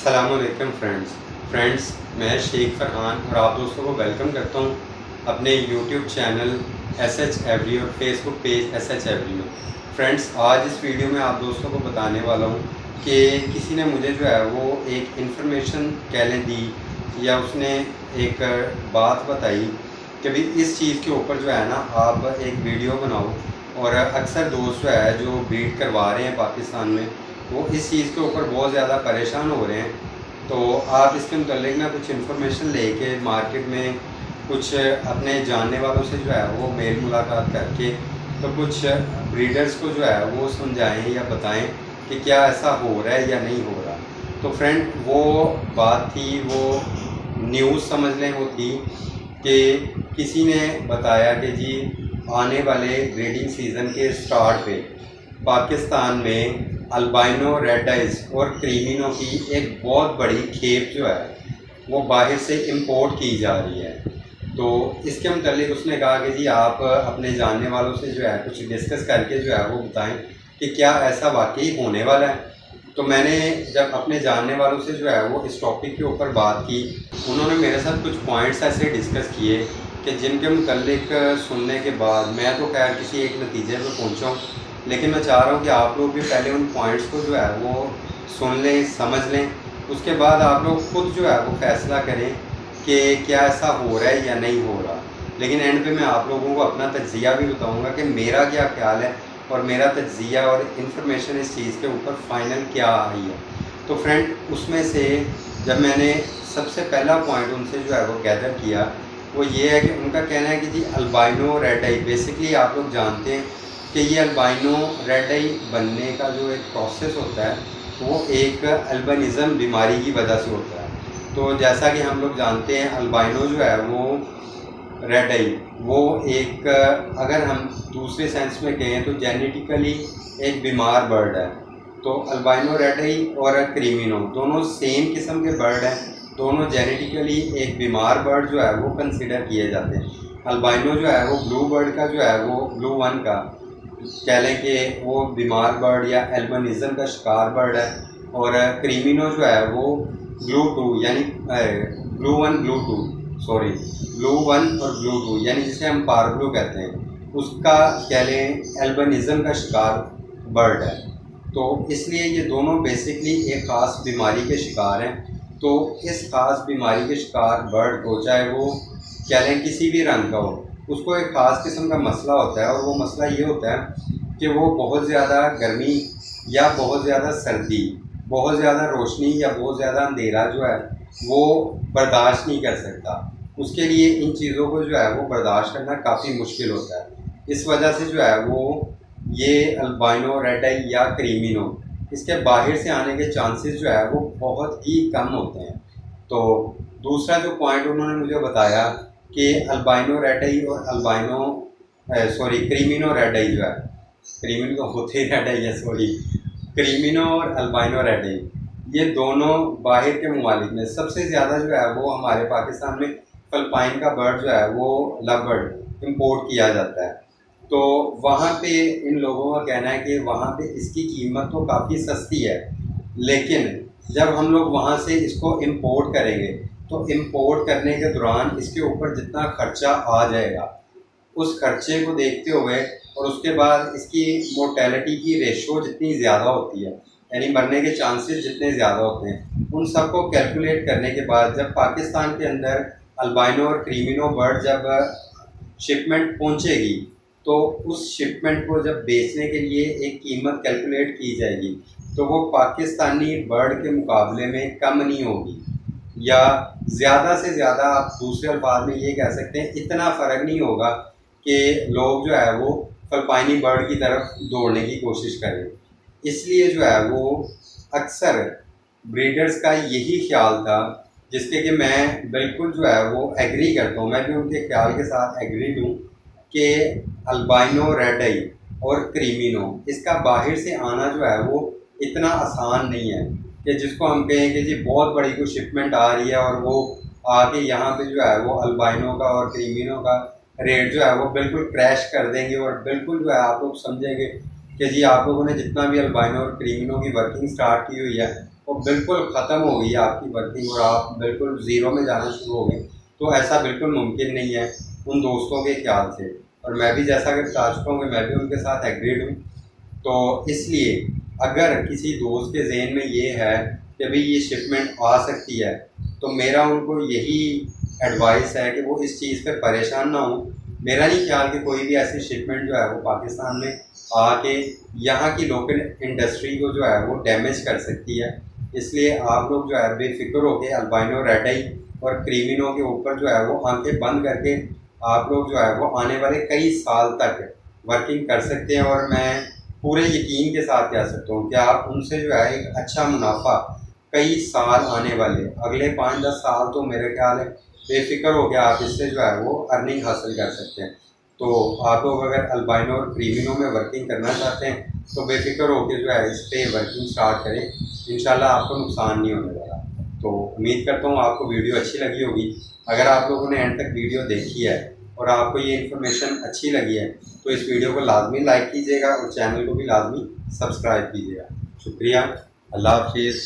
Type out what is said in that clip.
अस्सलामुअलैकुम फ्रेंड्स, मैं शेख फरहान और आप दोस्तों को वेलकम करता हूं अपने यूट्यूब चैनल SH एवरी और फेसबुक पेज SH एवरी में। फ्रेंड्स, आज इस वीडियो में आप दोस्तों को बताने वाला हूं कि किसी ने मुझे जो है वो एक इन्फॉर्मेशन कह लें दी या उसने एक बात बताई कि भाई इस चीज़ के ऊपर जो है ना आप एक वीडियो बनाओ। और अक्सर दोस्त जो है जो ब्रीड करवा रहे हैं पाकिस्तान में, वो इस चीज़ के ऊपर बहुत ज़्यादा परेशान हो रहे हैं। तो आप इसके मुतालिक ना कुछ इन्फॉर्मेशन लेके मार्केट में कुछ अपने जानने वालों से जो है वो मेल मुलाकात करके तो कुछ ब्रीडर्स को जो है वो समझाएं या बताएं कि क्या ऐसा हो रहा है या नहीं हो रहा। तो फ्रेंड, वो बात थी, वो न्यूज़ समझ लें वो थी कि किसी ने बताया कि जी आने वाले ब्रीडिंग सीज़न के स्टार्ट पे पाकिस्तान में अल्बाइनो रेड आइज और क्रीमिनो की एक बहुत बड़ी खेप जो है वो बाहर से इंपोर्ट की जा रही है। तो इसके मुतालिक उसने कहा कि जी आप अपने जानने वालों से जो है कुछ डिस्कस करके जो है वो बताएं कि क्या ऐसा वाकई होने वाला है। तो मैंने जब अपने जानने वालों से जो है वो इस टॉपिक के ऊपर बात की, उन्होंने मेरे साथ कुछ पॉइंट्स ऐसे डिस्कस किए कि जिनके मुतालिक सुनने के बाद मैं तो खैर किसी एक नतीजे पर पहुँचा हूँ, लेकिन मैं चाह रहा हूँ कि आप लोग भी पहले उन पॉइंट्स को जो है वो सुन लें, समझ लें। उसके बाद आप लोग खुद जो है वो फैसला करें कि क्या ऐसा हो रहा है या नहीं हो रहा। लेकिन एंड पे मैं आप लोगों को अपना तज्ज़िया भी बताऊँगा कि मेरा क्या ख्याल है और मेरा तज्ज़िया और इन्फॉर्मेशन इस चीज़ के ऊपर फाइनल क्या आई है। तो फ्रेंड, उसमें से जब मैंने सबसे पहला पॉइंट उनसे जो है वो गैदर किया, वो ये है कि उनका कहना है कि जी अल्बाइनो रेड आई, बेसिकली आप लोग जानते हैं कि ये अल्बाइनो रेड आई बनने का जो एक प्रोसेस होता है वो एक अल्बिनिज़म बीमारी की वजह से होता है। तो जैसा कि हम लोग जानते हैं, अल्बाइनो जो है वो रेड आई वो एक, अगर हम दूसरे सेंस में कहें तो जेनेटिकली एक बीमार बर्ड है। तो अल्बाइनो रेड आई और क्रीमिनो दोनों सेम किस्म के बर्ड हैं, दोनों जेनेटिकली एक बीमार बर्ड जो है वो कंसिडर किए जाते हैं। अल्बाइनो जो है वो ब्लू बर्ड का जो है वो ब्लू वन का कह लें कि वो बीमार बर्ड या एल्बिनिज़म का शिकार बर्ड है, और क्रीमिनो जो है वो ब्लू टू यानी blue one blue two sorry blue one और ब्लू टू यानी जिसे हम पारब्लू कहते हैं, उसका कह लें एल्बिनिज़म का शिकार बर्ड है। तो इसलिए ये दोनों बेसिकली एक ख़ास बीमारी के शिकार हैं। तो इस ख़ास बीमारी के शिकार बर्ड को, चाहे वो कह लें किसी भी रंग का हो, उसको एक ख़ास किस्म का मसला होता है, और वो मसला ये होता है कि वो बहुत ज़्यादा गर्मी या बहुत ज़्यादा सर्दी, बहुत ज़्यादा रोशनी या बहुत ज़्यादा अंधेरा जो है वो बर्दाश्त नहीं कर सकता। उसके लिए इन चीज़ों को जो है वो बर्दाश्त करना काफ़ी मुश्किल होता है। इस वजह से जो है वो ये अल्बाइनो रेड आई या क्रीमिनो, इसके बाहर से आने के चांसेस जो है वो बहुत ही कम होते हैं। तो दूसरा जो पॉइंट उन्होंने मुझे बताया कि अल्बाइनो रेड आई और क्रीमिनो रेड आई जो है, क्रीमिनो तो होते ही रेड आई है, क्रीमिनो और अल्बाइनो रेड आई, ये दोनों बाहर के ममालिक में सबसे ज़्यादा जो है वो हमारे पाकिस्तान में फिलिपाइन का बर्ड जो है वो लव बर्ड इम्पोर्ट किया जाता है। तो वहाँ पे इन लोगों का कहना है कि वहाँ पे इसकी कीमत तो काफ़ी सस्ती है, लेकिन जब हम लोग वहाँ से इसको इम्पोर्ट करेंगे तो इम्पोर्ट करने के दौरान इसके ऊपर जितना खर्चा आ जाएगा, उस खर्चे को देखते हुए और उसके बाद इसकी मोर्टेलिटी की रेशो जितनी ज़्यादा होती है, यानी मरने के चांसेस जितने ज़्यादा होते हैं, उन सबको कैलकुलेट करने के बाद जब पाकिस्तान के अंदर अल्बाइनो और क्रीमिनो बर्ड जब शिपमेंट पहुँचेगी, तो उस शिपमेंट को जब बेचने के लिए एक कीमत कैलकुलेट की जाएगी, तो वो पाकिस्तानी बर्ड के मुकाबले में कम नहीं होगी, या ज़्यादा से ज़्यादा आप दूसरे अल्फाज में ये कह सकते हैं इतना फ़र्क नहीं होगा कि लोग जो है वो फिलिपाइनी बर्ड की तरफ दौड़ने की कोशिश करें। इसलिए जो है वो अक्सर ब्रीडर्स का यही ख्याल था, जिसके कि मैं बिल्कुल जो है वो एग्री करता हूँ, मैं भी उनके ख्याल के साथ एग्री हूँ कि अल्बाइनो रेड आई और क्रीमिनो, इसका बाहर से आना जो है वो इतना आसान नहीं है कि जिसको हम कहें कि जी बहुत बड़ी कोई शिपमेंट आ रही है और वो आके यहाँ पे जो है वो अल्बाइनो का और क्रीमिनो का रेट जो है वो बिल्कुल क्रैश कर देंगे, और बिल्कुल जो है आप लोग समझेंगे कि जी आप लोगों ने जितना भी अल्बाइनो और क्रीमिनो की वर्किंग स्टार्ट की हुई है वो बिल्कुल ख़त्म हो गई आपकी वर्किंग और आप बिल्कुल ज़ीरो में जाना शुरू हो गए, तो ऐसा बिल्कुल मुमकिन नहीं है उन दोस्तों के ख्याल से। और मैं भी जैसा कि बता चुका हूँ कि मैं भी उनके साथ एग्रीड हूँ। तो इसलिए अगर किसी दोस्त के जहन में ये है कि भाई ये शिपमेंट आ सकती है, तो मेरा उनको यही एडवाइस है कि वो इस चीज़ पे परेशान ना हो। मेरा नहीं ख्याल कि कोई भी ऐसी शिपमेंट जो है वो पाकिस्तान में आके यहाँ की लोकल इंडस्ट्री को जो है वो डैमेज कर सकती है। इसलिए आप लोग जो है बेफिक्र होकर अल्बाइनो, रेड आई और क्रीमिनो के ऊपर जो है वो आंखें बंद करके आप लोग जो है वो आने वाले कई साल तक वर्किंग कर सकते हैं। और मैं पूरे यकीन के साथ कह सकता हूँ कि आप उनसे जो है एक अच्छा मुनाफा कई साल आने वाले अगले 5-10 साल तो मेरे ख्याल है बेफिक्र हो गया आप इससे जो है वो अर्निंग हासिल कर सकते हैं। तो आप लोग अगर अल्बाइनो और क्रीमिनो में वर्किंग करना चाहते हैं तो बेफिक्र होकर जो है इस पर वर्किंग स्टार्ट करें, इंशाल्लाह आपको नुकसान नहीं होने वाला। तो उम्मीद करता हूँ आपको वीडियो अच्छी लगी होगी। अगर आप लोगों ने एंड तक वीडियो देखी है और आपको ये इन्फॉर्मेशन अच्छी लगी है तो इस वीडियो को लाजमी लाइक कीजिएगा और चैनल को भी लाजमी सब्सक्राइब कीजिएगा। शुक्रिया, अल्लाह हाफिज़।